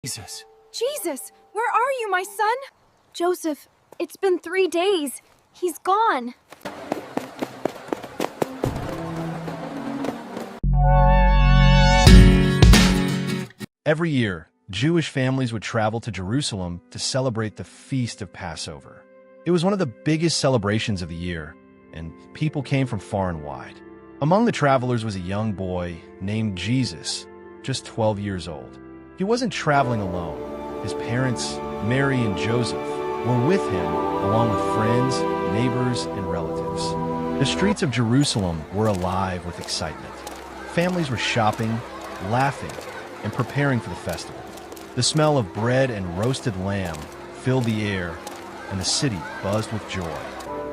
Jesus. Jesus, where are you, my son? Joseph, it's been 3 days. He's gone. Every year, Jewish families would travel to Jerusalem to celebrate the Feast of Passover. It was one of the biggest celebrations of the year, and people came from far and wide. Among the travelers was a young boy named Jesus, just 12 years old. He wasn't traveling alone. His parents, Mary and Joseph, were with him, along with friends, neighbors, and relatives. The streets of Jerusalem were alive with excitement. Families were shopping, laughing, and preparing for the festival. The smell of bread and roasted lamb filled the air, and the city buzzed with joy.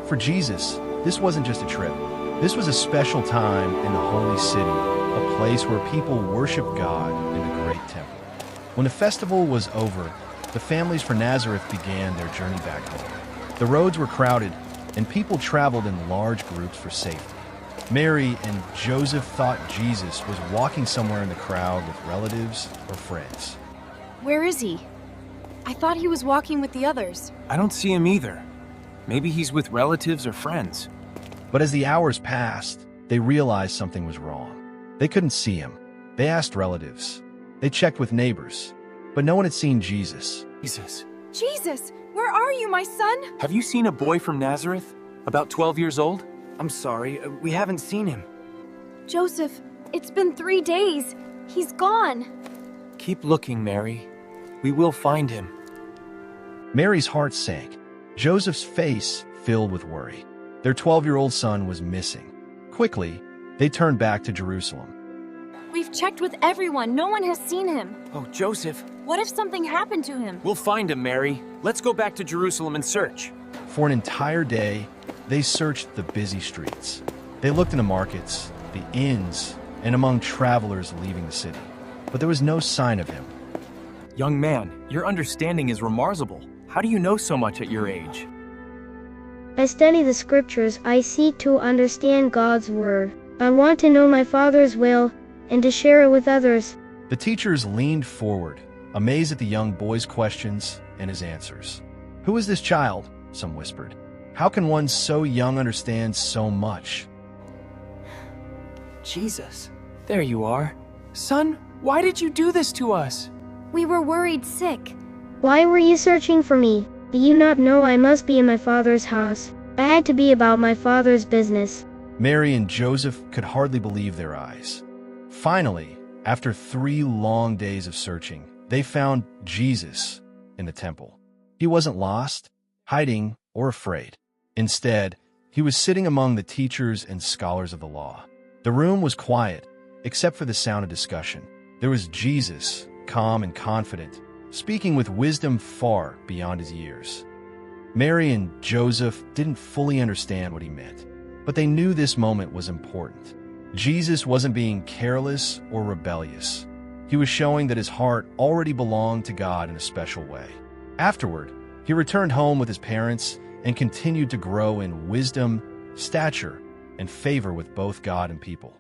For Jesus, this wasn't just a trip. This was a special time in the Holy City, a place where people worshiped God in the great temple. When the festival was over, the families from Nazareth began their journey back home. The roads were crowded, and people traveled in large groups for safety. Mary and Joseph thought Jesus was walking somewhere in the crowd with relatives or friends. Where is he? I thought he was walking with the others. I don't see him either. Maybe he's with relatives or friends. But as the hours passed, they realized something was wrong. They couldn't see him. They asked relatives. They checked with neighbors, but no one had seen Jesus. Jesus. Jesus, where are you, my son? Have you seen a boy from Nazareth? About 12 years old? I'm sorry, we haven't seen him. Joseph, it's been 3 days. He's gone. Keep looking, Mary. We will find him. Mary's heart sank. Joseph's face filled with worry. Their 12-year-old son was missing. Quickly, they turned back to Jerusalem. We've checked with everyone. No one has seen him. Oh, Joseph. What if something happened to him? We'll find him, Mary. Let's go back to Jerusalem and search. For an entire day, they searched the busy streets. They looked in the markets, the inns, and among travelers leaving the city. But there was no sign of him. Young man, your understanding is remarkable. How do you know so much at your age? I study the scriptures. I seek to understand God's word. I want to know my Father's will and to share it with others. The teachers leaned forward, amazed at the young boy's questions and his answers. "Who is this child?" some whispered. "How can one so young understand so much?" Jesus. There you are. Son, why did you do this to us? We were worried sick. Why were you searching for me? Do you not know I must be in my Father's house? I had to be about my Father's business. Mary and Joseph could hardly believe their eyes. Finally, after 3 long days of searching, they found Jesus in the temple. He wasn't lost, hiding, or afraid. Instead, he was sitting among the teachers and scholars of the law. The room was quiet, except for the sound of discussion. There was Jesus, calm and confident, speaking with wisdom far beyond his years. Mary and Joseph didn't fully understand what he meant, but they knew this moment was important. Jesus wasn't being careless or rebellious. He was showing that his heart already belonged to God in a special way. Afterward, he returned home with his parents and continued to grow in wisdom, stature, and favor with both God and people.